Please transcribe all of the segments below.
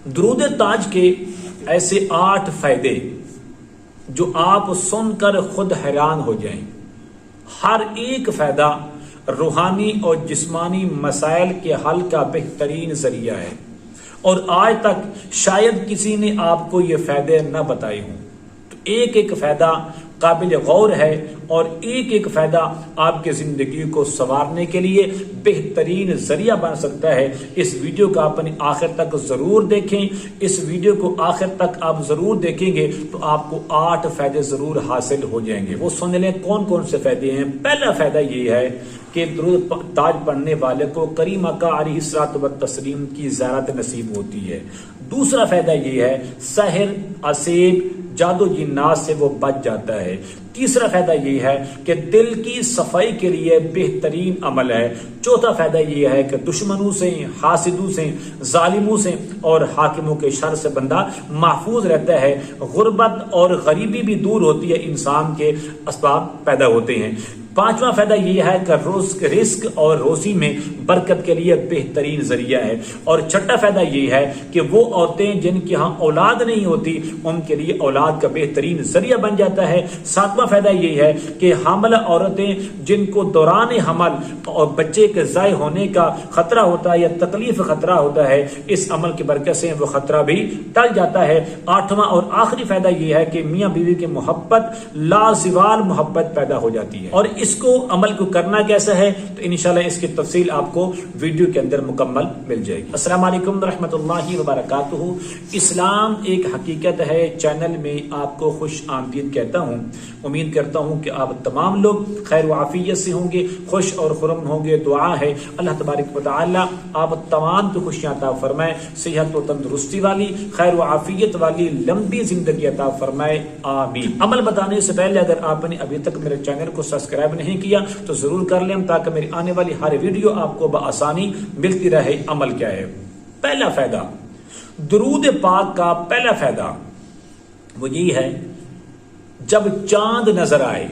درود تاج کے ایسے 8 فائدے جو آپ سن کر خود حیران ہو جائیں۔ ہر ایک فائدہ روحانی اور جسمانی مسائل کے حل کا بہترین ذریعہ ہے، اور آج تک شاید کسی نے آپ کو یہ فائدے نہ بتائے ہوں۔ تو ایک ایک فائدہ قابل غور ہے، اور ایک ایک فائدہ آپ کی زندگی کو سنوارنے کے لیے بہترین ذریعہ بن سکتا ہے۔ اس ویڈیو کو آپ نے آخر تک ضرور دیکھیں۔ اس ویڈیو کو آخر تک آپ ضرور دیکھیں گے تو آپ کو 8 فائدے ضرور حاصل ہو جائیں گے۔ وہ سن لیں کون کون سے فائدے ہیں۔ پہلا فائدہ یہ ہے کہ درود تاج پڑھنے والے کو کریم آقا علیہ الصلوۃ والتسلیم کی زیارت نصیب ہوتی ہے۔ دوسرا فائدہ یہ ہے سحر، اسیب، جادو جنات سے وہ بچ جاتا ہے۔ تیسرا فائدہ یہ ہے کہ دل کی صفائی کے لیے بہترین عمل ہے۔ چوتھا فائدہ یہ ہے کہ دشمنوں سے، حاسدوں سے، ظالموں سے اور حاکموں کے شر سے بندہ محفوظ رہتا ہے۔ غربت اور غریبی بھی دور ہوتی ہے، انسان کے اسباب پیدا ہوتے ہیں۔ پانچواں فائدہ یہ ہے کہ رزق اور روزی میں برکت کے لیے بہترین ذریعہ ہے۔ اور چھٹا فائدہ یہ ہے کہ وہ عورتیں جن کے ہاں اولاد نہیں ہوتی ان کے لیے اولاد کا بہترین ذریعہ بن جاتا ہے۔ ساتواں فائدہ یہ ہے کہ حاملہ عورتیں جن کو دوران حمل اور بچے کے ضائع ہونے کا خطرہ ہوتا ہے یا تکلیف خطرہ ہوتا ہے، اس عمل کی برکت سے وہ خطرہ بھی ٹل جاتا ہے۔ آٹھواں اور آخری فائدہ یہ ہے کہ میاں بیوی کی محبت لازوال محبت پیدا ہو جاتی ہے۔ اور اس کو عمل کو کرنا کیسا ہے تو انشاءاللہ اس کی تفصیل آپ کو ویڈیو کے اندر مکمل مل جائے گی۔ السلام علیکم ورحمۃ اللہ وبرکاتہ۔ اسلام ایک حقیقت ہے چینل میں آپ کو خوش آمدید کہتا ہوں۔ امید کرتا ہوں کہ آپ تمام لوگ خیر و عافیت سے ہوں گے، خوش اور خرم ہوں گے۔ دعا ہے اللہ تبارک و تعالی آپ تمام کو خوشیاں عطا فرمائے، صحت و تندرستی والی، خیر و عافیت والی لمبی زندگی عطا فرمائے، آمین۔ عمل بتانے سے پہلے اگر آپ نے ابھی تک میرے چینل کو سبسکرائب نہیں کیا تو ضرور کر لیں تاکہ میری آنے والی ہر ویڈیو آپ کو بآسانی ملتی رہے۔ عمل کیا ہے؟ پہلا فائدہ درود پاک کا پہلا فائدہ وہ یہی ہے جب چاند نظر آئے۔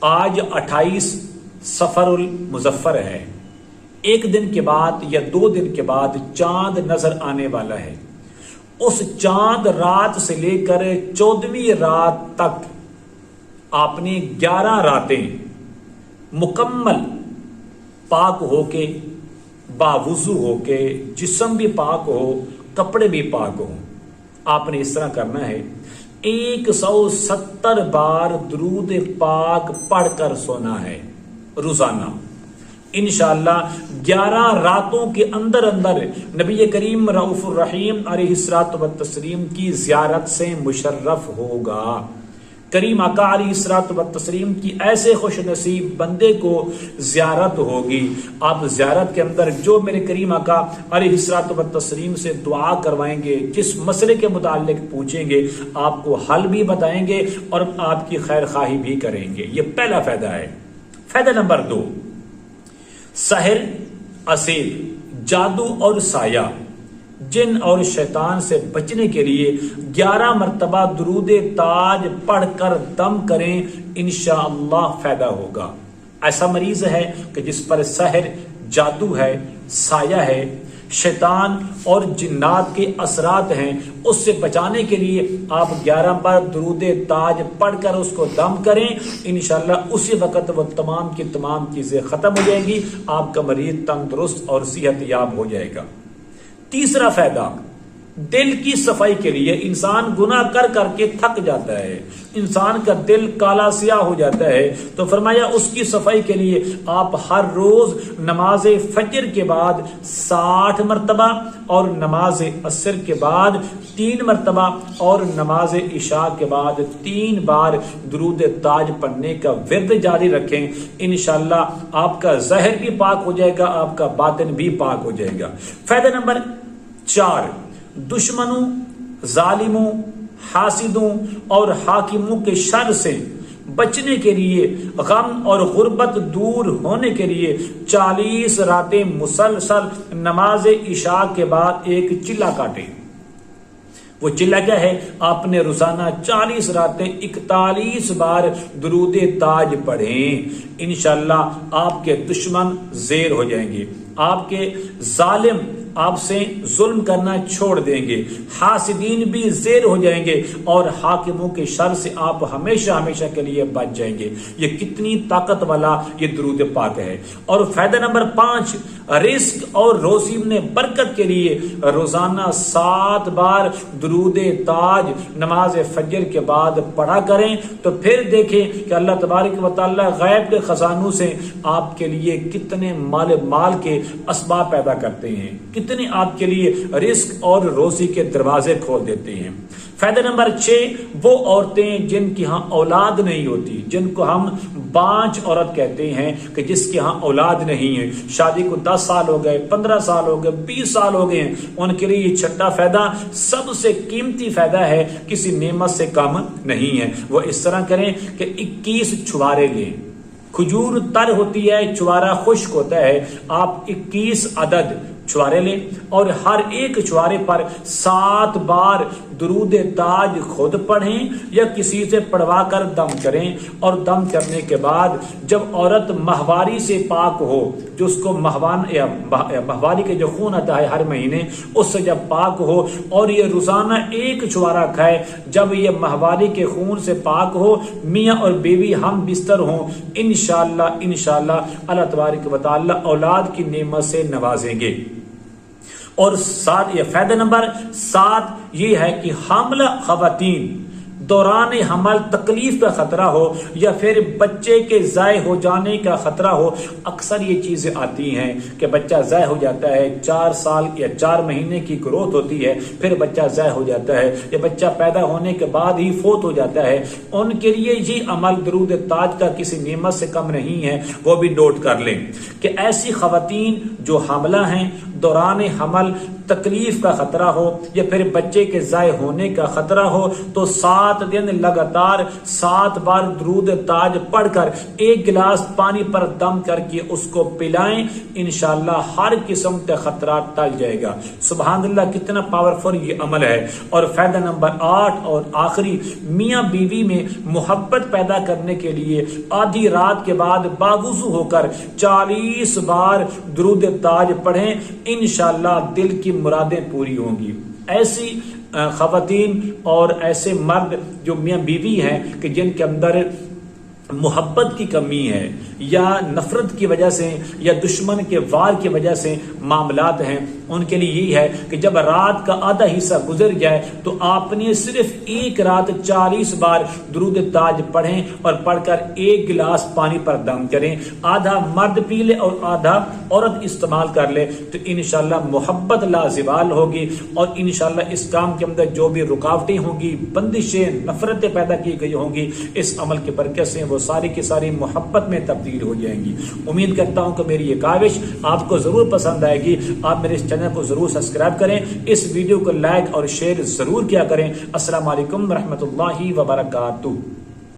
آج 28 صفر المظفر ہے، ایک دن کے بعد یا 2 دن کے بعد چاند نظر آنے والا ہے۔ اس چاند رات سے لے کر 14ویں رات تک آپ نے 11 راتیں مکمل پاک ہو کے، باوضو ہو کے، جسم بھی پاک ہو، کپڑے بھی پاک ہوں، آپ نے اس طرح کرنا ہے۔ 170 بار درود پاک پڑھ کر سونا ہے روزانہ۔ انشاءاللہ 11 راتوں کے اندر نبی کریم رؤوف الرحیم علیہ الصلوۃ والتسلیم کی زیارت سے مشرف ہوگا۔ کریم آقا علیہ الصلوۃ والتسلیم کی ایسے خوش نصیب بندے کو زیارت ہوگی۔ آپ زیارت کے اندر جو میرے کریم آقا علیہ الصلوۃ والتسلیم سے دعا کروائیں گے، جس مسئلے کے متعلق پوچھیں گے، آپ کو حل بھی بتائیں گے اور آپ کی خیر خواہی بھی کریں گے۔ یہ پہلا فائدہ ہے۔ فائدہ نمبر 2، سحر، اسیب، جادو اور سایہ، جن اور شیطان سے بچنے کے لیے 11 مرتبہ درود تاج پڑھ کر دم کریں، انشاءاللہ فائدہ ہوگا۔ ایسا مریض ہے کہ جس پر سحر، جادو ہے، سایہ ہے، شیطان اور جنات کے اثرات ہیں، اس سے بچانے کے لیے آپ 11 بار درود تاج پڑھ کر اس کو دم کریں، انشاءاللہ اسی وقت وہ تمام کی تمام چیزیں ختم ہو جائیں گی، آپ کا مریض تندرست اور صحت یاب ہو جائے گا۔ تیسرا فائدہ دل کی صفائی کے لیے۔ انسان گناہ کر کر کے تھک جاتا ہے، انسان کا دل کالا سیاہ ہو جاتا ہے، تو فرمایا اس کی صفائی کے لیے آپ ہر روز نماز فجر کے بعد 60 مرتبہ اور نماز عصر کے بعد 3 مرتبہ اور نماز عشاء کے بعد 3 بار درود تاج پڑھنے کا ورد جاری رکھیں۔ انشاءاللہ آپ کا ظاہر بھی پاک ہو جائے گا، آپ کا باطن بھی پاک ہو جائے گا۔ فائدہ نمبر 4، دشمنوں، ظالموں، حاسدوں اور حاکموں کے شر سے بچنے کے لیے، غم اور غربت دور ہونے کے لیے 40 راتیں مسلسل نماز عشاء کے بعد ایک چلہ کاٹیں۔ وہ چلا کیا ہے؟ آپ نے روزانہ 40 راتیں 41 بار درود تاج پڑھیں، انشاءاللہ آپ کے دشمن زیر ہو جائیں گے، آپ کے ظالم آپ سے ظلم کرنا چھوڑ دیں گے، حاسدین بھی زیر ہو جائیں گے، اور حاکموں کے شر سے آپ ہمیشہ ہمیشہ کے لیے بچ جائیں گے۔ یہ کتنی طاقت والا یہ درود پاک ہے۔ اور فائدہ نمبر 5، رزق اور روزی میں برکت کے لیے روزانہ 7 بار درود تاج نماز فجر کے بعد پڑھا کریں، تو پھر دیکھیں کہ اللہ تبارک و تعالی غیب کے خزانوں سے آپ کے لیے کتنے مال کے اسباب پیدا کرتے ہیں، کتنے آپ کے لیے رزق اور روزی کے دروازے کھول دیتے ہیں۔ فائدہ نمبر 6، وہ عورتیں جن کی ہاں اولاد نہیں ہوتی، جن کو ہم بانج عورت کہتے ہیں، کہ جس کے ہاں اولاد نہیں ہے، شادی کو 10 سال ہو گئے، 15 سال ہو گئے، 20 سال ہو گئے ہیں، ان کے لیے یہ چھٹا فائدہ سب سے قیمتی فائدہ ہے، کسی نعمت سے کم نہیں ہے۔ وہ اس طرح کریں کہ 21 چھوارے لیں، کھجور تر ہوتی ہے، چھوارا خشک ہوتا ہے، آپ 21 عدد چھوارے لیں، اور ہر ایک چھوارے پر 7 بار درود تاج خود پڑھیں یا کسی سے پڑھوا کر دم کریں، اور دم کرنے کے بعد جب عورت ماہواری سے پاک ہو، جو اس کو ماہواری کے جو خون آتا ہے ہر مہینے، اس سے جب پاک ہو اور یہ روزانہ 1 چھوارا کھائے، جب یہ ماہواری کے خون سے پاک ہو، میاں اور بیوی ہم بستر ہوں، انشاءاللہ اللہ تبارک و تعالی اولاد کی نعمت سے نوازیں گے۔ اور یہ فائدہ نمبر 7 یہ ہے کہ حاملہ خواتین دوران حمل تکلیف کا خطرہ ہو یا پھر بچے کے ضائع ہو جانے کا خطرہ ہو، اکثر یہ چیزیں آتی ہیں کہ بچہ ضائع ہو جاتا ہے، 4 سال یا 4 مہینے کی گروتھ ہوتی ہے، پھر بچہ ضائع ہو جاتا ہے، یا بچہ پیدا ہونے کے بعد ہی فوت ہو جاتا ہے، ان کے لیے یہ عمل درود تاج کا کسی نعمت سے کم نہیں ہے، وہ بھی نوٹ کر لیں کہ ایسی خواتین جو حاملہ ہیں، دوران حمل تکلیف کا خطرہ ہو یا پھر بچے کے ضائع ہونے کا خطرہ ہو، تو 7 دن لگاتار 7 بار درود تاج پڑھ کر 1 گلاس پانی پر دم کر کے اس کو پلائیں، انشاءاللہ ہر قسم کے خطرات ٹل جائے گا۔ سبحان اللہ، کتنا پاورفل یہ عمل ہے۔ اور فائدہ نمبر 8 اور آخری، میاں بیوی میں محبت پیدا کرنے کے لیے آدھی رات کے بعد باوضو ہو کر 40 بار درود تاج پڑھیں، انشاءاللہ دل کی مرادیں پوری ہوں گی۔ ایسی خواتین اور ایسے مرد جو میاں بیوی ہیں کہ جن کے اندر محبت کی کمی ہے یا نفرت کی وجہ سے یا دشمن کے وار کی وجہ سے معاملات ہیں، ان کے لیے یہی ہے کہ جب رات کا آدھا حصہ گزر جائے تو آپ نے صرف 1 رات 40 بار درود تاج پڑھیں، اور پڑھ کر 1 گلاس پانی پر دم کریں، آدھا مرد پی لے اور آدھا عورت استعمال کر لے، تو انشاءاللہ محبت لازوال ہوگی، اور انشاءاللہ اس کام کے اندر جو بھی رکاوٹیں ہوں گی، بندشیں، نفرتیں پیدا کی گئی ہوں گی، اس عمل کی برکت سے وہ ساری کی ساری محبت میں تبدیل ہو جائیں گی۔ امید کرتا ہوں کہ میری یہ کاوش آپ کو ضرور پسند آئے گی۔ آپ میرے اس چینل کو ضرور سبسکرائب کریں، اس ویڈیو کو لائک اور شیئر ضرور کیا کریں۔ السلام علیکم ورحمۃ اللہ وبرکاتہ۔